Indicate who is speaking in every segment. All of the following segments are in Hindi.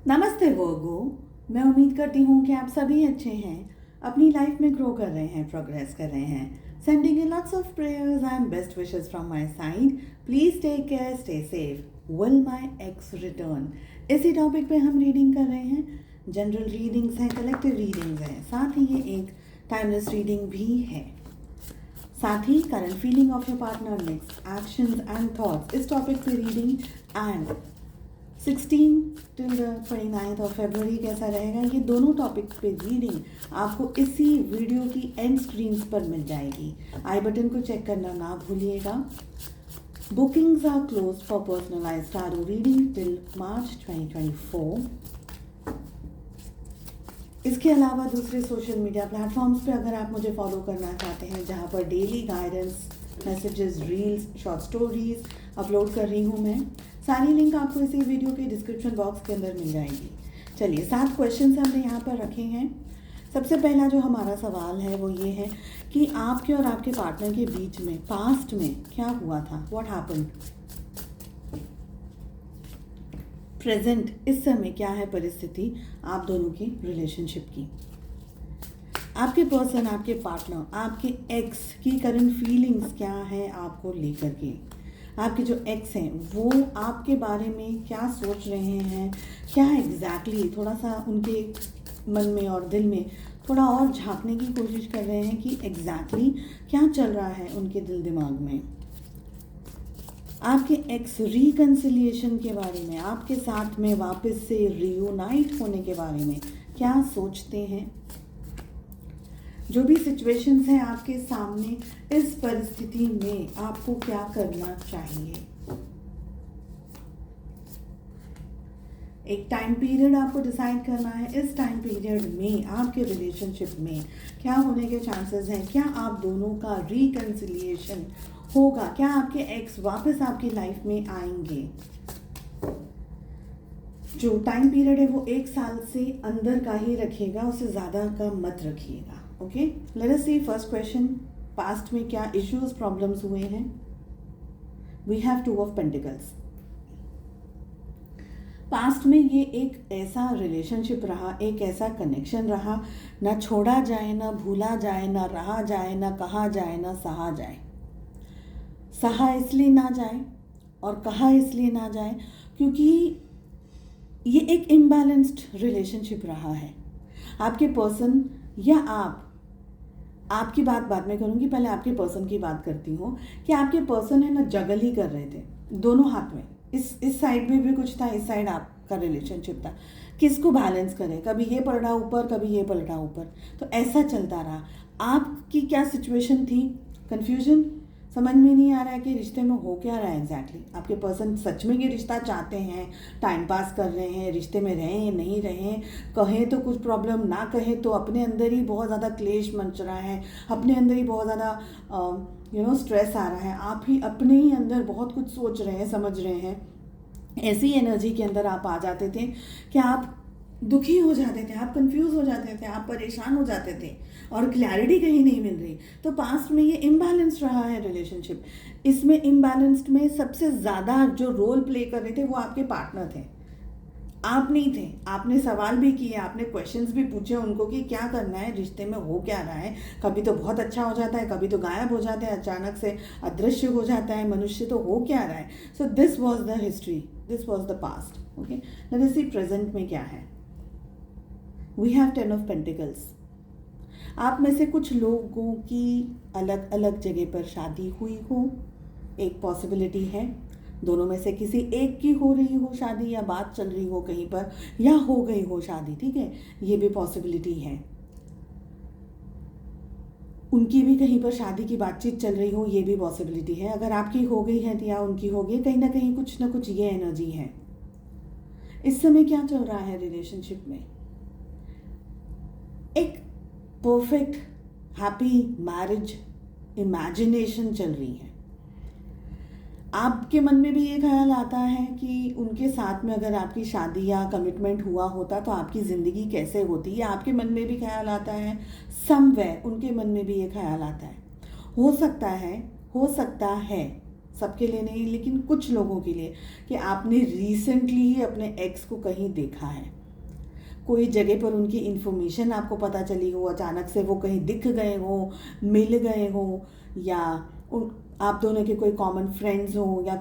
Speaker 1: नमस्ते वर्गो। मैं उम्मीद करती हूँ कि आप सभी अच्छे हैं, अपनी लाइफ में ग्रो कर रहे हैं, प्रोग्रेस कर रहे हैं। Sending you lots of prayers and best wishes from my side. Please take care, stay safe. Will my ex return, इसी टॉपिक पे हम रीडिंग कर रहे हैं। जनरल रीडिंग्स हैं, कलेक्टिव रीडिंग्स हैं, साथ ही ये एक टाइमलेस रीडिंग भी है। साथ ही current feeling of your partner, next actions and thoughts, इस टॉपिक पे reading. And 16 till the 29th of February कैसा रहेगा, ये दोनों टॉपिक पे रीडिंग आपको इसी वीडियो की एंड स्क्रीन्स पर मिल जाएगी। आई बटन को चेक करना ना भूलिएगा। Bookings are close for personalised tarot reading till March 2024। इसके अलावा दूसरे सोशल मीडिया प्लेटफॉर्म्स पे अगर आप मुझे फॉलो करना चाहते हैं, जहाँ पर daily guidance, messages, reels, short stories upload कर रही हूँ मैं, सारी लिंक आपको इसी वीडियो के डिस्क्रिप्शन बॉक्स के अंदर मिल जाएगी। चलिए, 7 क्वेश्चंस हमने यहाँ पर रखे हैं। सबसे पहला जो हमारा सवाल है वो ये है कि आपके और आपके पार्टनर के बीच में पास्ट में क्या हुआ था, व्हाट हैपेंड। प्रेजेंट इस समय क्या है परिस्थिति आप दोनों की रिलेशनशिप की। आपके पर्सन, आपके पार्टनर, आपके एक्स की करंट फीलिंग्स क्या है आपको लेकर के। आपके जो एक्स हैं वो आपके बारे में क्या सोच रहे हैं, क्या एग्जैक्टली थोड़ा सा उनके मन में और दिल में थोड़ा और झांकने की कोशिश कर रहे हैं कि एग्जैक्टली क्या चल रहा है उनके दिल दिमाग में। आपके एक्स रिकन्सिलिएशन के बारे में, आपके साथ में वापस से रियूनाइट होने के बारे में क्या सोचते हैं। जो भी सिचुएशंस हैं आपके सामने, इस परिस्थिति में आपको क्या करना चाहिए। एक टाइम पीरियड आपको डिसाइड करना है। इस टाइम पीरियड में आपके रिलेशनशिप में क्या होने के चांसेस हैं, क्या आप दोनों का रिकन्सिलिएशन होगा, क्या आपके एक्स वापस आपकी लाइफ में आएंगे। जो टाइम पीरियड है वो 1 साल से अंदर का ही रखिएगा, उससे ज़्यादा का मत रखिएगा। Okay, let us see first question. Past में क्या इश्यूज, प्रॉब्लम्स हुए हैं। We have 2 of pentacles. Past में ये एक ऐसा रिलेशनशिप रहा, एक ऐसा कनेक्शन रहा, ना छोड़ा जाए, ना भूला जाए, ना रहा जाए, ना कहा जाए, ना सहा जाए। सहा इसलिए ना जाए और कहा इसलिए ना जाए क्योंकि ये एक इम्बैलेंस्ड रिलेशनशिप रहा है। आपके पर्सन या आपकी बात बाद में करूँगी, पहले आपके पर्सन की बात करती हूँ कि आपके पर्सन है ना जगल ही कर रहे थे दोनों हाथ में। इस साइड में भी कुछ था, इस साइड आपका रिलेशनशिप था। किसको बैलेंस करें, कभी ये पलटा ऊपर, कभी ये पलटा ऊपर, तो ऐसा चलता रहा। आपकी क्या सिचुएशन थी, कन्फ्यूजन, समझ में नहीं आ रहा है कि रिश्ते में हो क्या रहा है एग्जैक्टली। आपके पर्सन सच में ये रिश्ता चाहते हैं, टाइम पास कर रहे हैं, रिश्ते में रहें नहीं रहें, कहें तो कुछ प्रॉब्लम, ना कहें तो अपने अंदर ही बहुत ज़्यादा क्लेश मच रहा है, अपने अंदर ही बहुत ज़्यादा स्ट्रेस आ रहा है, आप ही अपने ही अंदर बहुत कुछ सोच रहे हैं, समझ रहे हैं। ऐसी एनर्जी के अंदर आप आ जाते थे कि आप दुखी हो जाते थे, आप कंफ्यूज हो जाते थे, आप परेशान हो जाते थे और क्लैरिटी कहीं नहीं मिल रही। तो पास्ट में ये इम्बैलेंस्ड रहा है रिलेशनशिप। इसमें इम्बैलेंस्ड में सबसे ज़्यादा जो रोल प्ले कर रहे थे वो आपके पार्टनर थे, आप नहीं थे। आपने सवाल भी किए, आपने क्वेश्चंस भी पूछे उनको कि क्या करना है, रिश्ते में हो क्या रहा है। कभी तो बहुत अच्छा हो जाता है, कभी तो गायब हो जाता है, अचानक से अदृश्य हो जाता है मनुष्य, तो हो क्या रहा है। So this was the history, this was the past. Okay, let us see present में क्या है। We have 10 of pentacles. आप में से कुछ लोगों की अलग अलग जगह पर शादी हुई हो, एक पॉसिबिलिटी है। दोनों में से किसी एक की हो रही हो शादी, या बात चल रही हो कहीं पर, या हो गई हो शादी, ठीक है, ये भी पॉसिबिलिटी है। उनकी भी कहीं पर शादी की बातचीत चल रही हो, ये भी पॉसिबिलिटी है। अगर आपकी हो गई है या उनकी हो गई, कहीं ना कहीं कुछ ना कुछ ये एनर्जी है। इस समय क्या चल रहा है रिलेशनशिप में, एक परफेक्ट हैप्पी मैरिज इमेजिनेशन चल रही है। आपके मन में भी ये ख्याल आता है कि उनके साथ में अगर आपकी शादी या कमिटमेंट हुआ होता तो आपकी ज़िंदगी कैसे होती, या आपके मन में भी ख्याल आता है, समवेयर उनके मन में भी ये ख्याल आता है। हो सकता है सबके लिए नहीं, लेकिन कुछ लोगों के लिए, कि आपने रिसेंटली ही अपने एक्स को कहीं देखा है, कोई जगह पर उनकी इन्फॉर्मेशन आपको पता चली हो, अचानक से वो कहीं दिख गए हो, मिल गए हो, या आप दोनों के कोई कॉमन फ्रेंड्स हो, या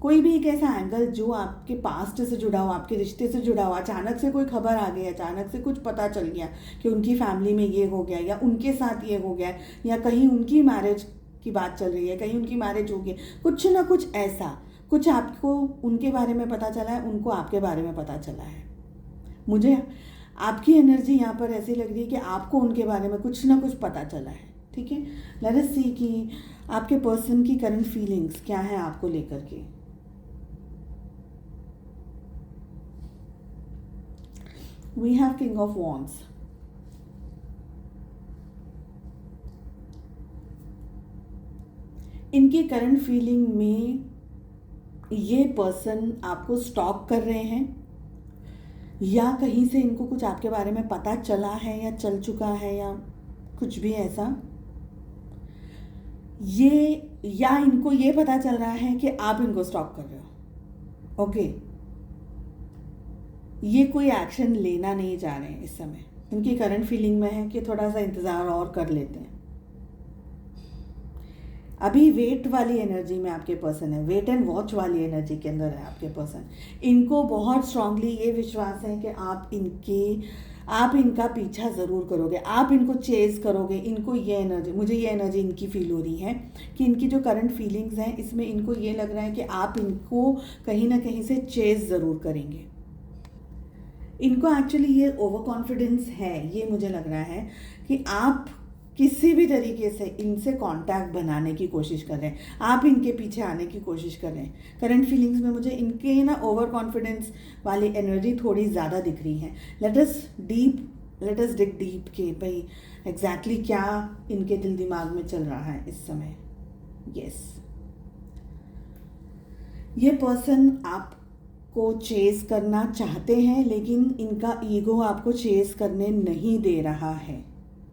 Speaker 1: कोई भी एक ऐसा एंगल जो आपके पास्ट से जुड़ा हो, आपके रिश्ते से जुड़ा हो, अचानक से कोई खबर आ गई, अचानक से कुछ पता चल गया कि उनकी फैमिली में ये हो गया, या उनके साथ ये हो गया, या कहीं उनकी मैरिज की बात चल रही है, कहीं उनकी मैरिज हो गई, कुछ ना कुछ ऐसा, कुछ आपको उनके बारे में पता चला है, उनको आपके बारे में पता चला है। मुझे आपकी एनर्जी यहाँ पर ऐसी लग रही है कि आपको उनके बारे में कुछ ना कुछ पता चला है। ठीक है, लेट अस सी कि आपके पर्सन की करंट फीलिंग्स क्या है आपको लेकर के। We have king of wands. इनकी करंट फीलिंग में ये पर्सन आपको स्टॉक कर रहे हैं, या कहीं से इनको कुछ आपके बारे में पता चला है या चल चुका है, या कुछ भी ऐसा, या इनको ये पता चल रहा है कि आप इनको स्टॉक कर रहे हो। ओके, ये कोई एक्शन लेना नहीं चाह रहे हैं इस समय। इनकी करंट फीलिंग में है कि थोड़ा सा इंतज़ार और कर लेते हैं। अभी वेट वाली एनर्जी में आपके पर्सन है, वेट एंड वॉच वाली एनर्जी के अंदर है आपके पर्सन। इनको बहुत स्ट्रांगली ये विश्वास है कि आप इनका पीछा ज़रूर करोगे, आप इनको चेज़ करोगे। इनको ये एनर्जी, मुझे ये एनर्जी इनकी फील हो रही है कि इनकी जो करंट फीलिंग्स हैं इसमें इनको ये लग रहा है कि आप इनको कहीं ना कहीं से चेज़ ज़रूर करेंगे। इनको एक्चुअली ये ओवर कॉन्फिडेंस है, ये मुझे लग रहा है कि आप किसी भी तरीके से इनसे कांटेक्ट बनाने की कोशिश कर रहे हैं, आप इनके पीछे आने की कोशिश कर रहे हैं। करंट फीलिंग्स में मुझे इनके ना ओवर कॉन्फिडेंस वाली एनर्जी थोड़ी ज़्यादा दिख रही है। लेट अस डिग डीप के भाई एग्जैक्टली क्या इनके दिल दिमाग में चल रहा है इस समय। यस, ये पर्सन आपको चेज़ करना चाहते हैं, लेकिन इनका ईगो आपको चेज़ करने नहीं दे रहा है।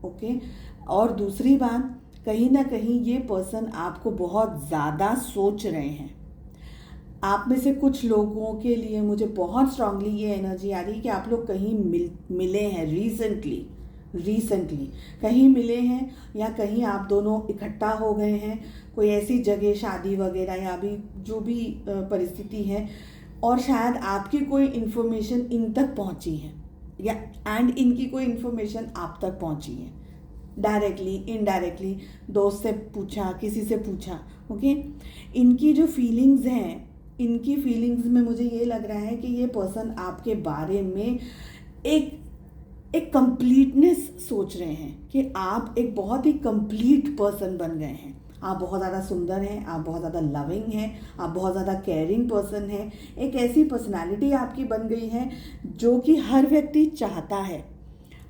Speaker 1: ओके, और दूसरी बात, कहीं ना कहीं ये पर्सन आपको बहुत ज़्यादा सोच रहे हैं। आप में से कुछ लोगों के लिए मुझे बहुत स्ट्रांगली ये एनर्जी आ रही है कि आप लोग कहीं मिले हैं रिसेंटली कहीं मिले हैं, या कहीं आप दोनों इकट्ठा हो गए हैं कोई ऐसी जगह, शादी वगैरह, या अभी जो भी परिस्थिति है, और शायद आपकी कोई इन्फॉर्मेशन इन तक पहुंची है, या एंड इनकी कोई इन्फॉर्मेशन आप तक पहुंची है, डायरेक्टली इनडायरेक्टली, दोस्त से पूछा, किसी से पूछा। ओके, इनकी जो फीलिंग्स हैं, इनकी फीलिंग्स में मुझे ये लग रहा है कि ये पर्सन आपके बारे में एक कंप्लीटनेस सोच रहे हैं कि आप एक बहुत ही कंप्लीट पर्सन बन गए हैं। आप बहुत ज़्यादा सुंदर हैं, आप बहुत ज़्यादा लविंग हैं, आप बहुत ज़्यादा केयरिंग पर्सन हैं। एक ऐसी पर्सनालिटी आपकी बन गई है जो कि हर व्यक्ति चाहता है।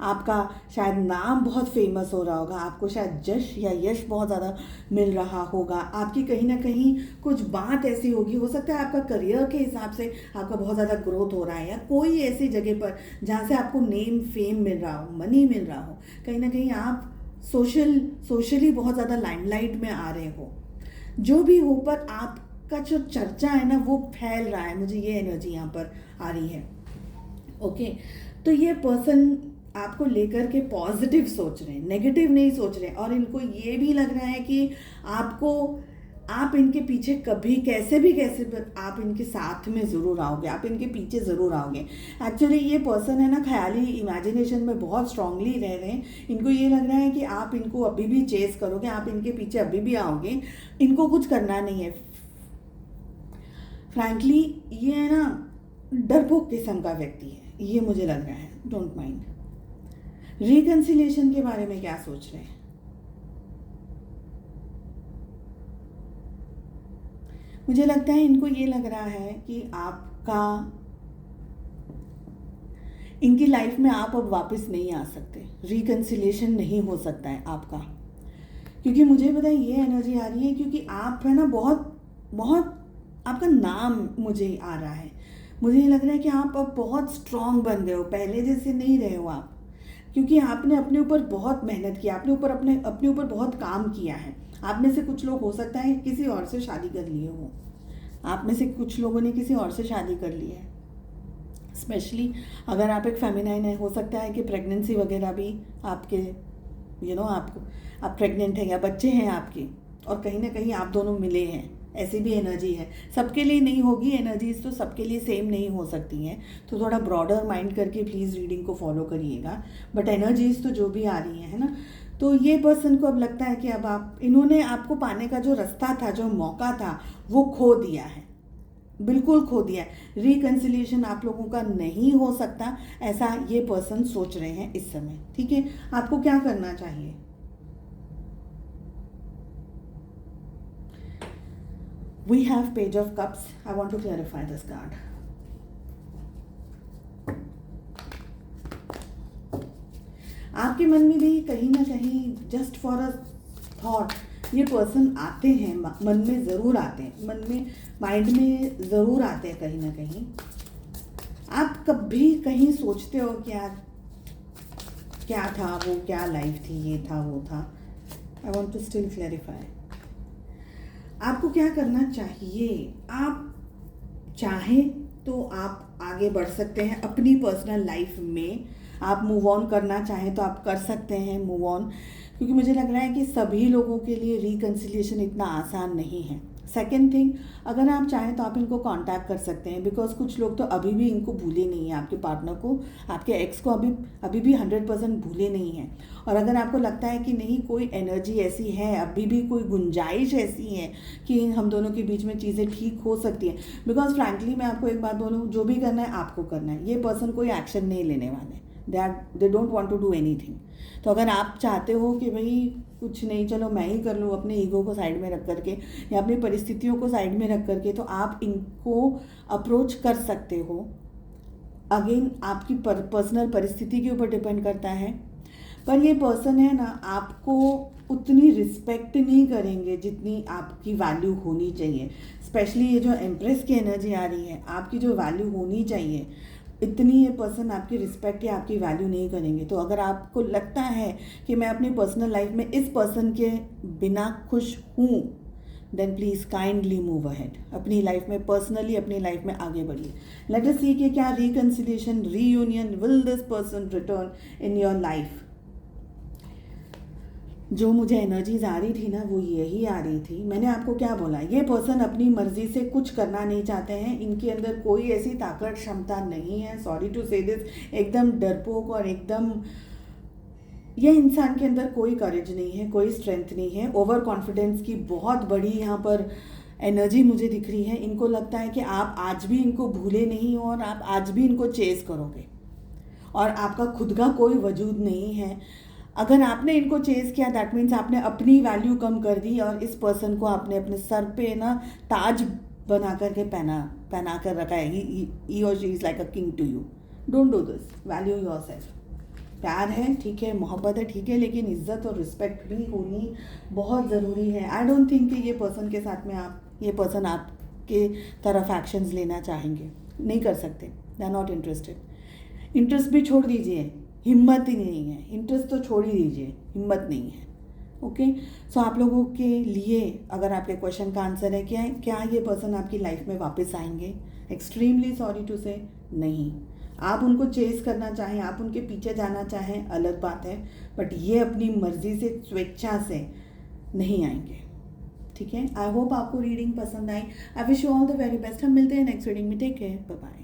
Speaker 1: आपका शायद नाम बहुत फेमस हो रहा होगा, आपको शायद जश या यश बहुत ज़्यादा मिल रहा होगा, आपकी कहीं ना कहीं कुछ बात ऐसी होगी, हो सकता है आपका करियर के हिसाब से आपका बहुत ज़्यादा ग्रोथ हो रहा है, या कोई ऐसी जगह पर जहाँ से आपको नेम फेम मिल रहा हो, मनी मिल रहा हो, कहीं ना कहीं आप सोशली बहुत ज़्यादा लाइमलाइट में आ रहे हो। जो भी हो, पर आपका जो चर्चा है ना वो फैल रहा है, मुझे ये एनर्जी यहाँ पर आ रही है। ओके, तो ये पर्सन आपको लेकर के पॉजिटिव सोच रहे हैं, नेगेटिव नहीं सोच रहे, और इनको ये भी लग रहा है कि आप इनके पीछे कभी कैसे आप इनके साथ में ज़रूर आओगे, आप इनके पीछे ज़रूर आओगे। एक्चुअली ये पर्सन है ना ख्याली इमेजिनेशन में बहुत स्ट्रांगली रह रहे हैं। इनको ये लग रहा है कि आप इनको अभी भी चेस करोगे, आप इनके पीछे अभी भी आओगे, इनको कुछ करना नहीं है। फ्रैंकली ये है ना डरपोक किस्म का व्यक्ति है, ये मुझे लग रहा है। Don't mind. रिकंसिलिएशन के बारे में क्या सोच रहे हैं? मुझे लगता है इनको ये लग रहा है कि इनकी लाइफ में आप अब वापस नहीं आ सकते, रिकंसिलिएशन नहीं हो सकता है आपका, क्योंकि मुझे पता है ये एनर्जी आ रही है, क्योंकि आप है ना बहुत आपका नाम मुझे आ रहा है। मुझे ये लग रहा है कि आप अब बहुत स्ट्रांग बन गए हो, पहले जैसे नहीं रहे हो आप। क्योंकि आपने अपने ऊपर बहुत मेहनत की, आपने अपने ऊपर बहुत काम किया है। आप में से कुछ लोग हो सकता है किसी और से शादी कर लिए हो, आप में से कुछ लोगों ने किसी और से शादी कर ली है। स्पेशली अगर आप एक फेमिनाइन है, हो सकता है कि प्रेगनेंसी वगैरह भी आपके आप प्रेग्नेंट हैं या बच्चे हैं आपके, और कहीं ना कहीं आप दोनों मिले हैं, ऐसी भी एनर्जी है। सबके लिए नहीं होगी, एनर्जीज तो सबके लिए सेम नहीं हो सकती हैं, तो थोड़ा ब्रॉडर माइंड करके प्लीज़ रीडिंग को फॉलो करिएगा। बट एनर्जीज तो जो भी आ रही हैं, है ना, तो ये पर्सन को अब लगता है कि अब इन्होंने आपको पाने का जो रास्ता था, जो मौका था, वो खो दिया है, बिल्कुल खो दिया है। रिकन्सिलिएशन आप लोगों का नहीं हो सकता, ऐसा ये पर्सन सोच रहे हैं इस समय। ठीक है, आपको क्या करना चाहिए? We have Page of Cups. I want to clarify this card. आपके मन में भी कहीं ना कहीं जस्ट फॉर अ थॉट ये पर्सन आते हैं, मन में ज़रूर आते हैं, मन में माइंड में ज़रूर आते हैं कहीं ना कहीं। आप कभी कहीं सोचते हो क्या था वो, क्या लाइफ थी, ये था वो था। I want to still clarify. आपको क्या करना चाहिए? आप चाहें तो आप आगे बढ़ सकते हैं अपनी पर्सनल लाइफ में। आप मूव ऑन करना चाहें तो आप कर सकते हैं मूव ऑन, क्योंकि मुझे लग रहा है कि सभी लोगों के लिए रिकन्सिलिएशन इतना आसान नहीं है। सेकेंड थिंग, अगर आप चाहें तो आप इनको कांटेक्ट कर सकते हैं, बिकॉज कुछ लोग तो अभी भी इनको भूले नहीं हैं, आपके पार्टनर को, आपके एक्स को अभी भी 100% भूले नहीं हैं। और अगर आपको लगता है कि नहीं, कोई एनर्जी ऐसी है, अभी भी कोई गुंजाइश ऐसी है कि हम दोनों के बीच में चीज़ें ठीक हो सकती हैं, बिकॉज फ्रैंकली मैं आपको एक बात बोलूँ, जो भी करना है आपको करना है। ये पर्सन कोई एक्शन नहीं लेने वाले, they don't want to do anything. तो अगर आप चाहते हो कि भाई कुछ नहीं, चलो मैं ही कर लूँ, अपने ईगो को साइड में रख करके या अपनी परिस्थितियों को साइड में रख करके, तो आप इनको अप्रोच कर सकते हो। अगेन आपकी पर्सनल परिस्थिति के ऊपर डिपेंड करता है, पर ये पर्सन है ना, आपको उतनी रिस्पेक्ट नहीं करेंगे जितनी आपकी वैल्यू होनी चाहिए। स्पेशली ये जो एम्प्रेस की एनर्जी आ रही है, आपकी जो वैल्यू होनी चाहिए, इतनी ये पर्सन आपकी रिस्पेक्ट या आपकी वैल्यू नहीं करेंगे। तो अगर आपको लगता है कि मैं अपनी पर्सनल लाइफ में इस पर्सन के बिना खुश हूँ, then please kindly move ahead, अपनी लाइफ में पर्सनली अपनी लाइफ में आगे बढ़िए। लेट अस सी कि क्या reconciliation, reunion, will this person return in your life. जो मुझे एनर्जीज आ रही थी ना, वो यही आ रही थी। मैंने आपको क्या बोला, ये पर्सन अपनी मर्जी से कुछ करना नहीं चाहते हैं, इनके अंदर कोई ऐसी ताकत क्षमता नहीं है। सॉरी टू से दिस, एकदम डरपोक और एकदम, ये इंसान के अंदर कोई करेज नहीं है, कोई स्ट्रेंथ नहीं है। ओवर कॉन्फिडेंस की बहुत बड़ी यहाँ पर एनर्जी मुझे दिख रही है। इनको लगता है कि आप आज भी इनको भूले नहीं हो और आप आज भी इनको चेस करोगे, और आपका खुद का कोई वजूद नहीं है। अगर आपने इनको चेस किया, दैट मीन्स आपने अपनी वैल्यू कम कर दी, और इस पर्सन को आपने अपने सर पे ना ताज बना करके पहना कर रखा है। ही और she is like a king to you. Don't do this, value yourself. प्यार है ठीक है, मोहब्बत है ठीक है, लेकिन इज्जत और रिस्पेक्ट भी होनी बहुत ज़रूरी है। आई डोंट थिंक कि ये पर्सन के साथ में ये पर्सन आपके तरफ एक्शंस लेना चाहेंगे, नहीं कर सकते। They are not interested. Interest भी छोड़ दीजिए, हिम्मत ही नहीं है। इंटरेस्ट तो छोड़ ही दीजिए, हिम्मत नहीं है। ओके, सो आप लोगों के लिए अगर आपके क्वेश्चन का आंसर है क्या ये पर्सन आपकी लाइफ में वापस आएंगे, एक्सट्रीमली सॉरी टू से नहीं। आप उनको चेस करना चाहें, आप उनके पीछे जाना चाहें, अलग बात है, बट ये अपनी मर्जी से, स्वेच्छा से नहीं आएंगे। ठीक है, आई होप आपको रीडिंग पसंद आई। I wish you all the very best. हम मिलते हैं नेक्स्ट रीडिंग में। Take care, bye bye.